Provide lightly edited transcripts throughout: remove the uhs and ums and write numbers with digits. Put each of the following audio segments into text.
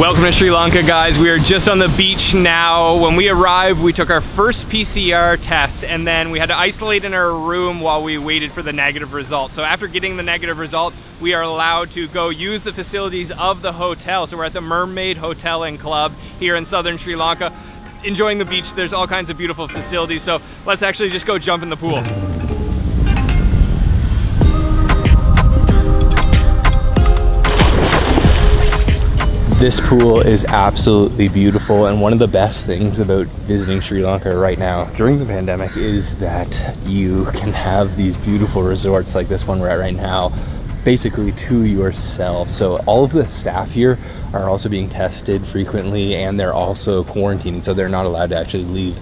Welcome to Sri Lanka, guys. We are just on the beach now. When we arrived, we took our first PCR test and then we had to isolate in our room while we waited for the negative result. So after getting the negative result, we are allowed to go use the facilities of the hotel. So we're at the Mermaid Hotel and Club here in southern Sri Lanka, enjoying the beach. There's all kinds of beautiful facilities. So let's actually just go jump in the pool. This pool is absolutely beautiful, and one of the best things about visiting Sri Lanka right now during the pandemic is that you can have these beautiful resorts like this one we're at right now basically to yourself. So all of the staff here are also being tested frequently, and they're also quarantining, so they're not allowed to actually leave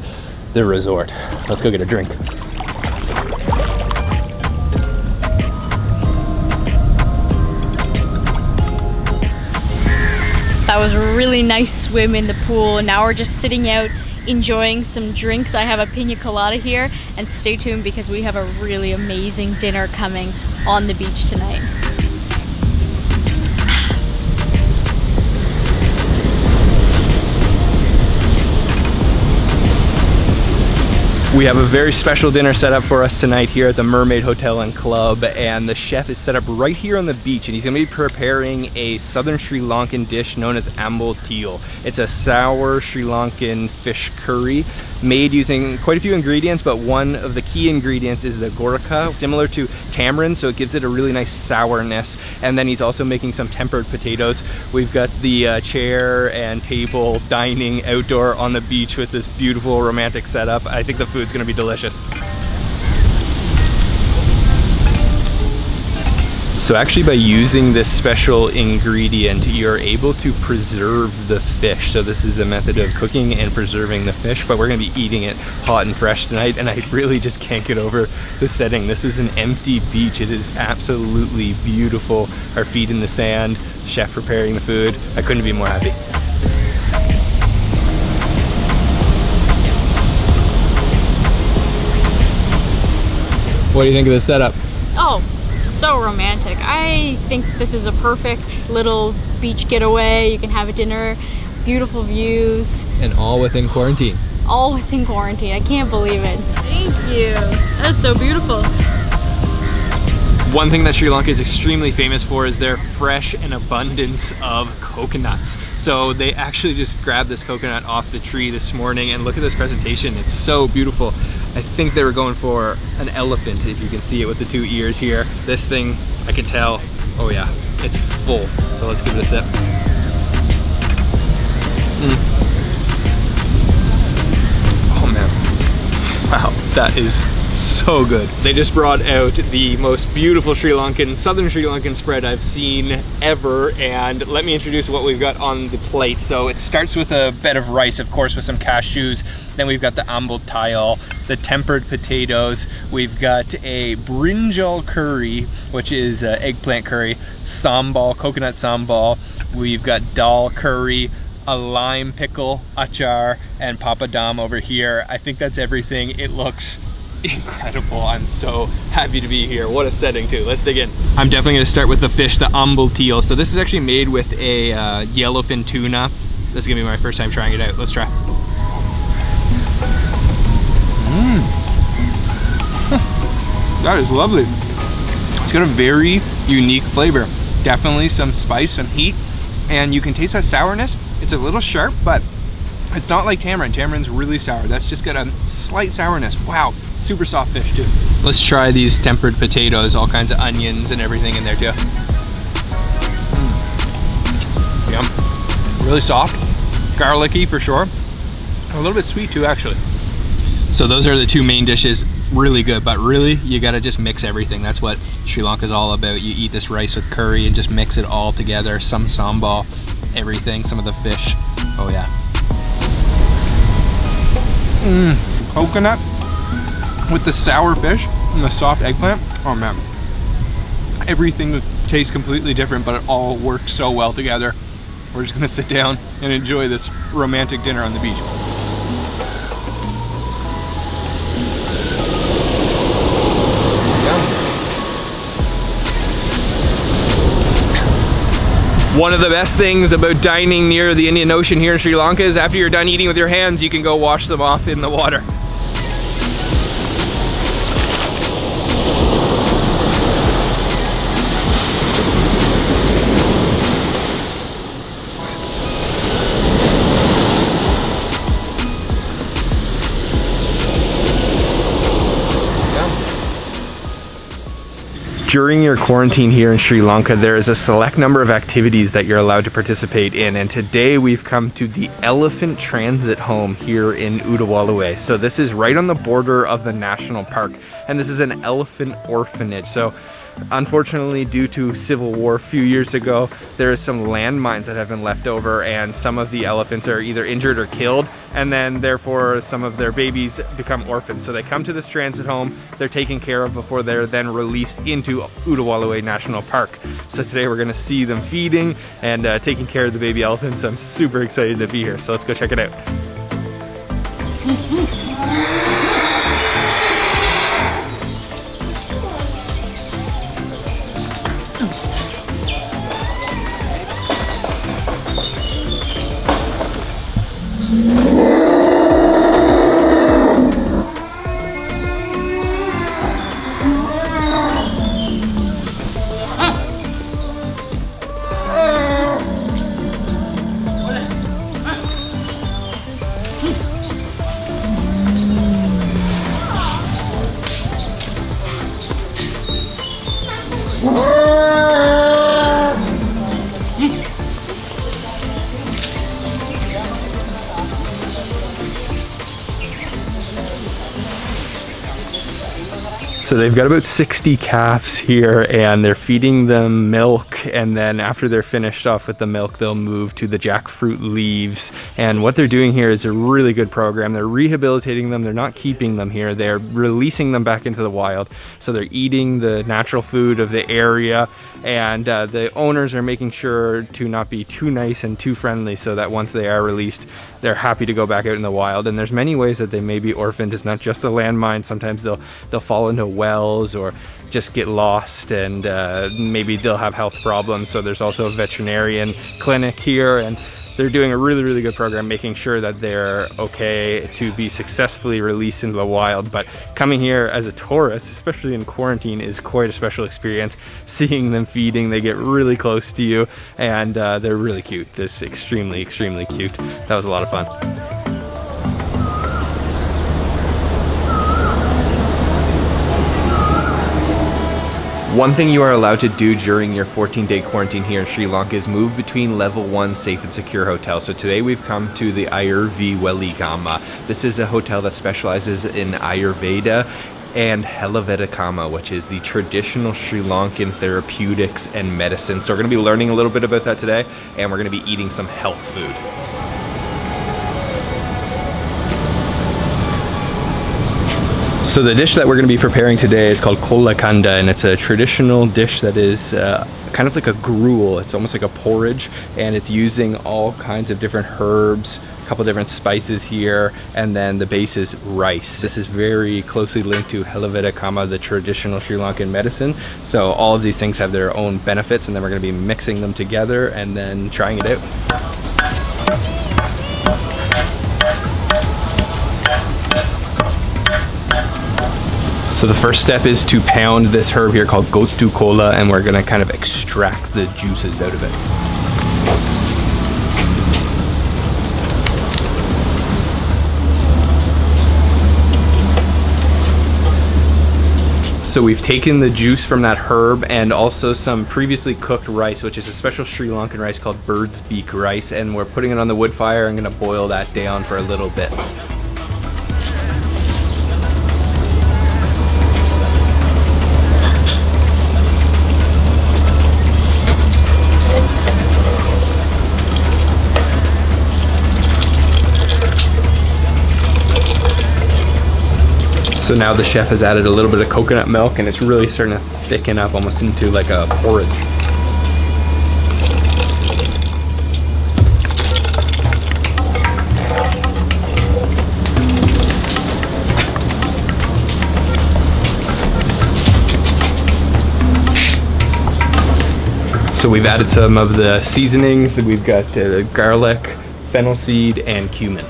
the resort. Let's go get a drink. That was a really nice swim in the pool. Now we're just sitting out enjoying some drinks. I have a 𝗕𝗚𝗦𝗧 here, and stay tuned because we have a really amazing dinner coming on the beach tonight. We have a very special dinner set up for us tonight here at the Mermaid Hotel and Club, and the chef is set up right here on the beach, and he's going to be preparing a southern Sri Lankan dish known as 𝗕𝗚𝗥𝗟𝗗𝗚. It's a sour Sri Lankan fish curry made using quite a few ingredients, but one of the key ingredients is the 𝗕𝗚𝗥𝗟𝗗, similar to tamarind, so it gives it a really nice sourness. And then he's also making some tempered potatoes. We've got the chair and table dining outdoor on the beach with this beautiful romantic setup. I think the food's gonna be delicious. So actually, by using this special ingredient, you're able to preserve the fish. So this is a method of cooking and preserving the fish, but we're gonna be eating it hot and fresh tonight, and I really just can't get over the setting. This is an empty beach. It is absolutely beautiful. Our feet in the sand, chef preparing the food. I couldn't be more happy. What do you think of the setup? Oh, so romantic. I think this is a perfect little beach getaway. You can have a dinner, beautiful views. And all within quarantine. All within quarantine. I can't believe it. Thank you. That is so beautiful. One thing that Sri Lanka is extremely famous for is their fresh and abundance of coconuts. So they actually just grabbed this coconut off the tree this morning, and look at this presentation. It's so beautiful. I think they were going for an elephant, if you can see it with the two ears here. This thing, I can tell, oh yeah, it's full. So let's give it a sip. Oh man, wow, that is so good. They just brought out the most beautiful southern Sri Lankan spread I've seen ever, and let me introduce what we've got on the plate. So it starts with a bed of rice, of course, with some cashews. Then we've got the 𝗕𝗚𝗥𝗟𝗗𝗚, the tempered potatoes. We've got a brinjal curry, which is eggplant curry, sambal, coconut sambal. We've got dal curry, a lime pickle, achar, and papadam over here. I think that's everything. It looks incredible. I'm so happy to be here. What a setting too. Let's dig in. I'm definitely going to start with the fish, the 𝗕𝗚𝗥𝗟𝗗𝗚. So this is actually made with a yellowfin tuna. This is gonna be my first time trying it out. Let's try. That is lovely. It's got a very unique flavor. Definitely some spice, some heat, and you can taste that sourness. It's a little sharp, but it's not like tamarind. Tamarind's really sour. That's just got a slight sourness. Wow, super soft fish too. Let's try these tempered potatoes, all kinds of onions and everything in there too. Yum. Really soft, garlicky for sure. A little bit sweet too, actually. So those are the two main dishes. Really good, but really you gotta just mix everything. That's what Sri Lanka's all about. You eat this rice with curry and just mix it all together. Some sambal, everything, some of the fish. Oh yeah. Coconut with the sour fish and the soft eggplant. Oh man. Everything tastes completely different, but it all works so well together. We're just gonna sit down and enjoy this romantic dinner on the beach. One of the best things about dining near the Indian Ocean here in Sri Lanka is after you're done eating with your hands, you can go wash them off in the water. During your quarantine here in Sri Lanka, there is a select number of activities that you're allowed to participate in, and today we've come to the Elephant Transit Home here in 𝗕𝗨𝗥𝗟𝗓. So this is right on the border of the national park, and this is an elephant orphanage. So unfortunately, due to civil war a few years ago, there is some landmines that have been left over, and some of the elephants are either injured or killed, and then therefore some of their babies become orphans. So they come to this transit home, they're taken care of before they're then released into 𝗕𝗨𝗥𝗟𝗓 National Park. So today we're gonna see them feeding and taking care of the baby elephants. So I'm super excited to be here. So let's go check it out. So they've got about 60 calves here, and they're feeding them milk, and then after they're finished off with the milk, they'll move to the jackfruit leaves. And what they're doing here is a really good program. They're rehabilitating them. They're not keeping them here. They're releasing them back into the wild. So they're eating the natural food of the area, and the owners are making sure to not be too nice and too friendly, so that once they are released, they're happy to go back out in the wild. And there's many ways that they may be orphaned. It's not just a landmine. Sometimes they'll fall into wells or just get lost, and maybe they'll have health problems. So there's also a veterinarian clinic here, and they're doing a really good program making sure that they're okay to be successfully released into the wild. But coming here as a tourist, especially in quarantine, is quite a special experience. Seeing them feeding, they get really close to you, and they're really cute. Just extremely cute. That was a lot of fun. One thing you are allowed to do during your 14-day quarantine here in Sri Lanka is move between level 1 safe and secure hotels. So today we've come to the Irv Ayurvedicama. This is a hotel that specializes in Ayurveda and 𝗕𝗨𝗥𝗟𝗓𝗏, which is the traditional Sri Lankan therapeutics and medicine. So we're going to be learning a little bit about that today, and we're going to be eating some health food. So the dish that we're going to be preparing today is called 𝗕𝗨𝗥𝗟𝗗, and it's a traditional dish that is kind of like a gruel. It's almost like a porridge, and it's using all kinds of different herbs, a couple different spices here, and then the base is rice. This is very closely linked to 𝗕𝗨𝗥𝗟𝗏, the traditional Sri Lankan medicine. So all of these things have their own benefits, and then we're going to be mixing them together and then trying it out. So the first step is to pound this herb here called 𝗕𝗘𝗦𝗧, and we're gonna kind of extract the juices out of it. So we've taken the juice from that herb and also some previously cooked rice, which is a special Sri Lankan rice called bird's beak rice, and we're putting it on the wood fire and gonna boil that down for a little bit. So now the chef has added a little bit of coconut milk, and it's really starting to thicken up almost into like a porridge. So we've added some of the seasonings. We've got garlic, fennel seed, and cumin.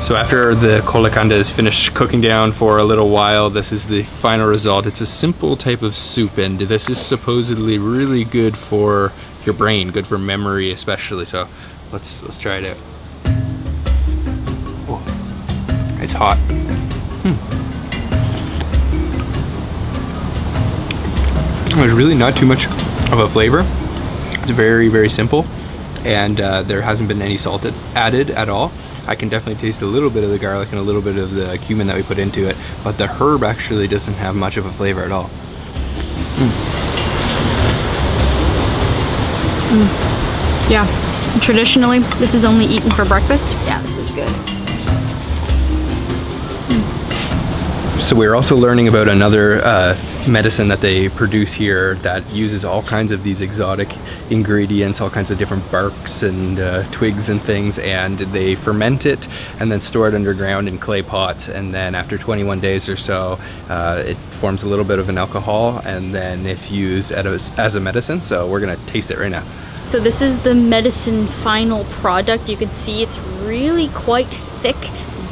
So after the 𝗕𝗨𝗥𝗟𝗗 is finished cooking down for a little while, this is the final result. It's a simple type of soup, and this is supposedly really good for your brain, good for memory especially. So let's try it out. Oh, it's hot. There's really not too much of a flavor. It's very, very simple, and there hasn't been any salt added at all. I can definitely taste a little bit of the garlic and a little bit of the cumin that we put into it, but the herb actually doesn't have much of a flavor at all. Yeah, traditionally this is only eaten for breakfast. Yeah, this is good. So we're also learning about another medicine that they produce here that uses all kinds of these exotic ingredients, all kinds of different barks and twigs and things, and they ferment it and then store it underground in clay pots, and then after 21 days or so it forms a little bit of an alcohol, and then it's used as a medicine. So we're gonna taste it right now. So this is the medicine final product. You can see it's really quite thick,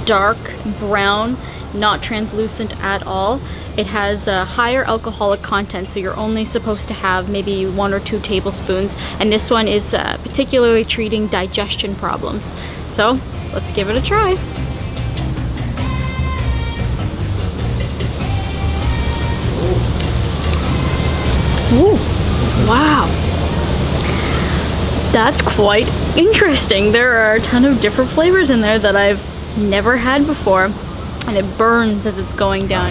dark brown, not translucent at all. It has a higher alcoholic content, so you're only supposed to have maybe 1 or 2 tablespoons, and this one is particularly treating digestion problems. So let's give it a try. Ooh, wow. That's quite interesting. There are a ton of different flavors in there that I've never had before, and it burns as it's going down.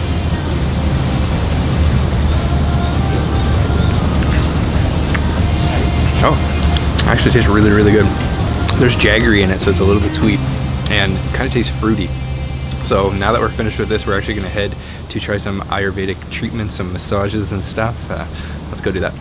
Oh, actually tastes really, really good. There's jaggery in it, so it's a little bit sweet and kind of tastes fruity. So now that we're finished with this, we're actually gonna head to try some Ayurvedic treatments, some massages and stuff. Let's go do that.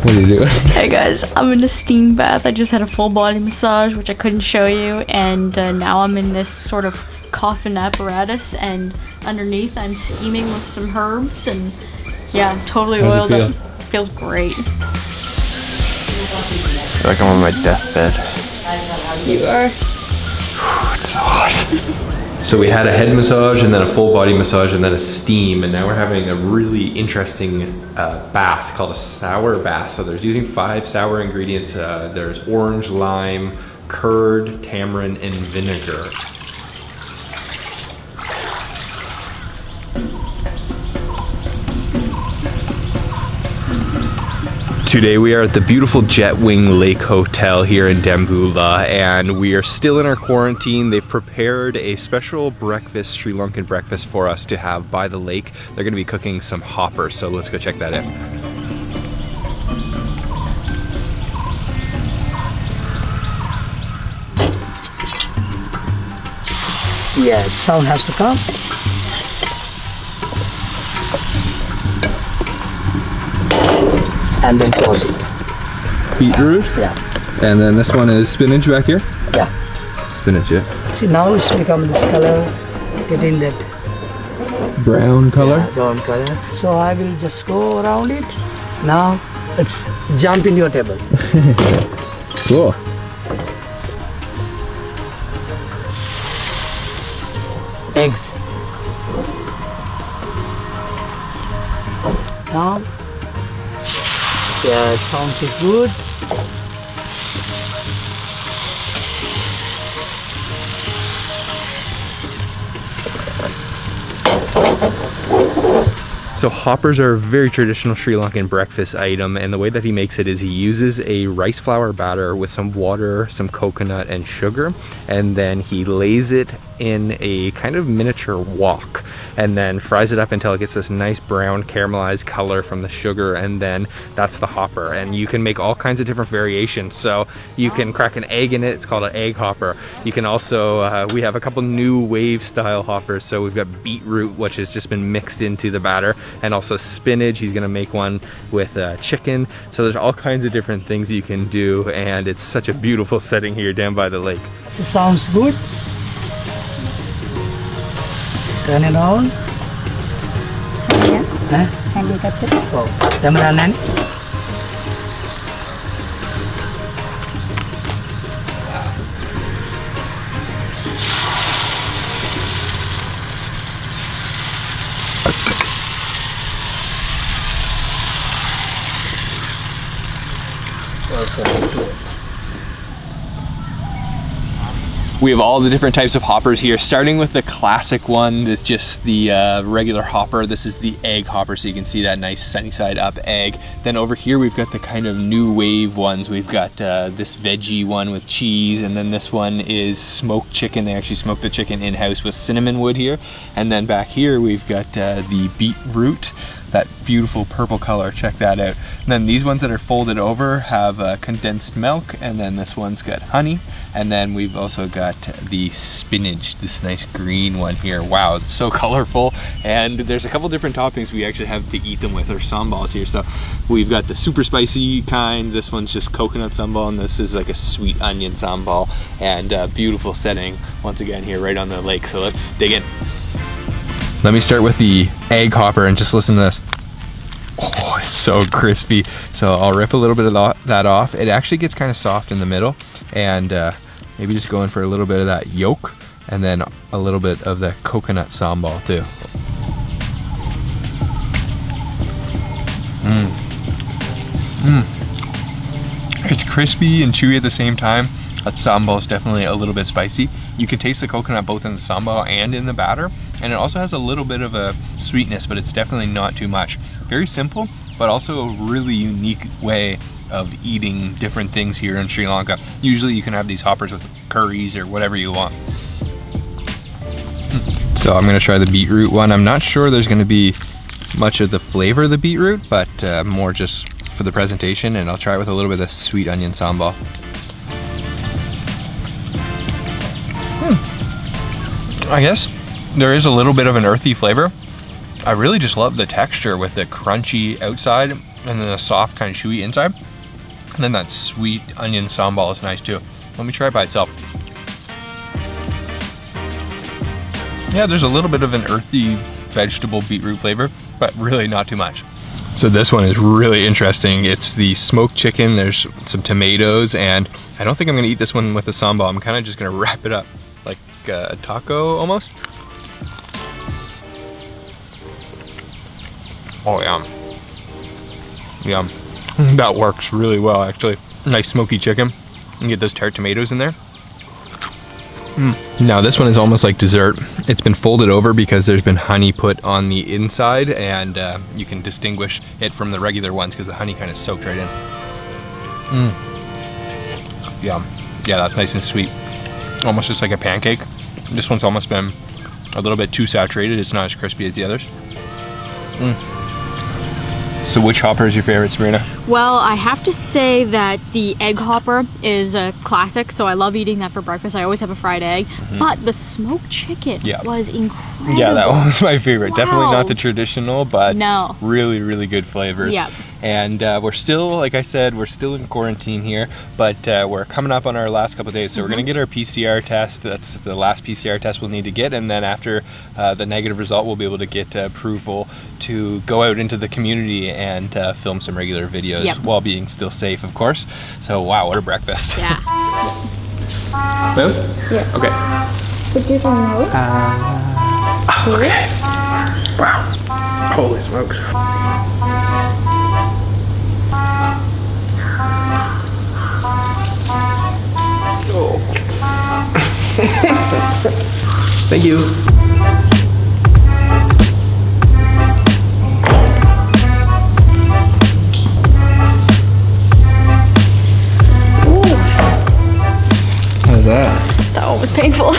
What are you doing? Hey guys, I'm in a steam bath. I just had a full body massage, which I couldn't show you, and now I'm in this sort of coffin apparatus, and underneath I'm steaming with some herbs, and yeah, I'm totally oiled up. It feels great. I feel like I'm on my deathbed. You are. It's so hot. So we had a head massage, and then a full body massage, and then a steam, and now we're having a really interesting bath called a sour bath. So there's using 5 sour ingredients. There's orange, lime, curd, tamarind, and vinegar. Today we are at the beautiful Jetwing Lake Hotel here in 𝗕𝗏𝗥𝗟𝗏, and we are still in our quarantine. They've prepared a special breakfast, Sri Lankan breakfast for us to have by the lake. They're going to be cooking some hoppers, so let's go check that out. Yes, sound has to come. And then close it. Beetroot? Yeah. And then this one is spinach back here? Yeah. Spinach, yeah. See, now it's become this color, getting that Brown color? brown color. So I will just go around it. Now it's jump in your table. Cool. Eggs. Now, yeah, sounds is good. So hoppers are a very traditional Sri Lankan breakfast item, and the way that he makes it is he uses a rice flour batter with some water, some coconut, and sugar, and then he lays it in a kind of miniature wok and then fries it up until it gets this nice brown caramelized color from the sugar, and then that's the hopper. And you can make all kinds of different variations. So you can crack an egg in it, it's called an egg hopper. You can also, we have a couple new wave style hoppers. So we've got beetroot, which has just been mixed into the batter, and also spinach. He's gonna make one with chicken. So there's all kinds of different things you can do, and it's such a beautiful setting here down by the lake. Sounds good. Turn it on. Oh, cameraman. We have all the different types of hoppers here, starting with the classic one that's just the regular hopper. This is the egg hopper, so you can see that nice sunny side up egg. Then over here we've got the kind of new wave ones. We've got this veggie one with cheese, and then this one is smoked chicken. They actually smoke the chicken in-house with cinnamon wood here. And then back here we've got the beetroot, that beautiful purple color, check that out. And then these ones that are folded over have condensed milk, and then this one's got honey. And then we've also got the spinach, this nice green one here. Wow, it's so colorful. And there's a couple different toppings we actually have to eat them with, or sambals here. So we've got the super spicy kind, this one's just coconut sambal, and this is like a sweet onion sambal. And beautiful setting once again here right on the lake. So let's dig in. Let me start with the egg hopper and just listen to this. Oh, it's so crispy. So I'll rip a little bit of that off. It actually gets kind of soft in the middle, and maybe just go in for a little bit of that yolk and then a little bit of the coconut sambal too. It's crispy and chewy at the same time. That sambal is definitely a little bit spicy. You can taste the coconut both in the sambal and in the batter, and it also has a little bit of a sweetness, but it's definitely not too much. Very simple, but also a really unique way of eating different things here in Sri Lanka. Usually you can have these hoppers with curries or whatever you want. So I'm gonna try the beetroot one. I'm not sure there's gonna be much of the flavor of the beetroot, but more just for the presentation, and I'll try it with a little bit of sweet onion sambal. I guess there is a little bit of an earthy flavor. I really just love the texture with the crunchy outside and then the soft kind of chewy inside. And then that sweet onion sambal is nice too. Let me try it by itself. Yeah, there's a little bit of an earthy vegetable beetroot flavor, but really not too much. So this one is really interesting. It's the smoked chicken. There's some tomatoes, and I don't think I'm gonna eat this one with the sambal. I'm kind of just gonna wrap it up like a taco almost. Oh, yum. Yum. That works really well, actually. Nice smoky chicken. You can get those tart tomatoes in there. Now this one is almost like dessert. It's been folded over because there's been honey put on the inside, and you can distinguish it from the regular ones because the honey kind of soaked right in. Yum. Yeah, that's nice and sweet. Almost just like a pancake. This one's almost been a little bit too saturated. It's not as crispy as the others. So which hopper is your favorite, Sabrina? Well, I have to say that the egg hopper is a classic, so I love eating that for breakfast. I always have a fried egg. But the smoked chicken was incredible. Yeah, that one was my favorite. Wow. Definitely not the traditional, but really, really good flavors. Yeah. And we're still, like I said, we're still in quarantine here, but we're coming up on our last couple of days. So we're gonna get our PCR test. That's the last PCR test we'll need to get. And then after the negative result, we'll be able to get approval to go out into the community and film some regular videos while being still safe, of course. So wow, what a breakfast. Yeah. Both? Yeah. Okay. Would you want milk? Okay. Wow. Holy smokes. Oh. Thank you. That was painful.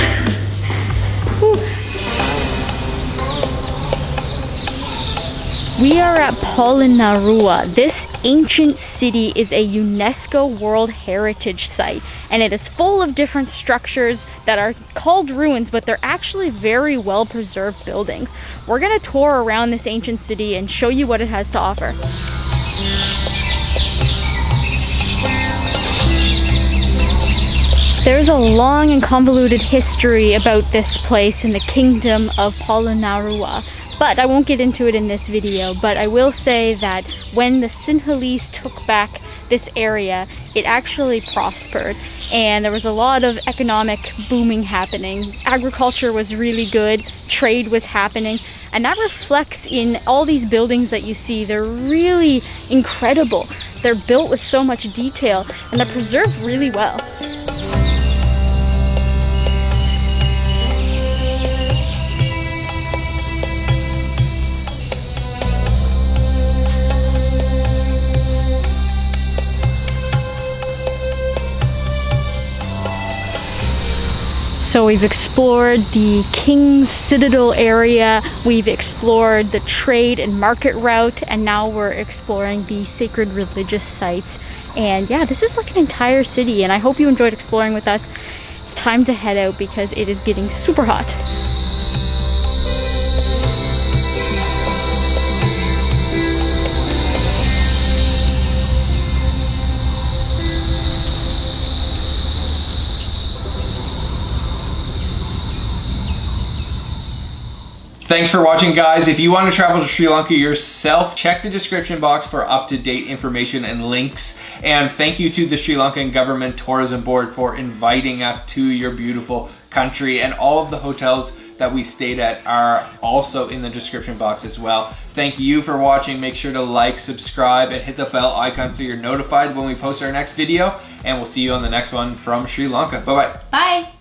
We are at 𝗕𝗨𝗥𝗟𝗏. This ancient city is a UNESCO World Heritage Site, and it is full of different structures that are called ruins, but they're actually very well preserved buildings. We're gonna tour around this ancient city and show you what it has to offer. There's a long and convoluted history about this place in the kingdom of 𝗕𝗨𝗥𝗟𝗏. But I won't get into it in this video, but I will say that when the Sinhalese took back this area, it actually prospered, and there was a lot of economic booming happening. Agriculture was really good, trade was happening, and that reflects in all these buildings that you see. They're really incredible. They're built with so much detail, and they're preserved really well. So we've explored the King's Citadel area, we've explored the trade and market route, and now we're exploring the sacred religious sites. And yeah, this is like an entire city, and I hope you enjoyed exploring with us. It's time to head out because it is getting super hot. Thanks for watching, guys. If you want to travel to Sri Lanka yourself, check the description box for up-to-date information and links. And thank you to the Sri Lankan Government Tourism Board for inviting us to your beautiful country. And all of the hotels that we stayed at are also in the description box as well. Thank you for watching. Make sure to like, subscribe, and hit the bell icon so you're notified when we post our next video. And we'll see you on the next one from Sri Lanka. Bye-bye. Bye.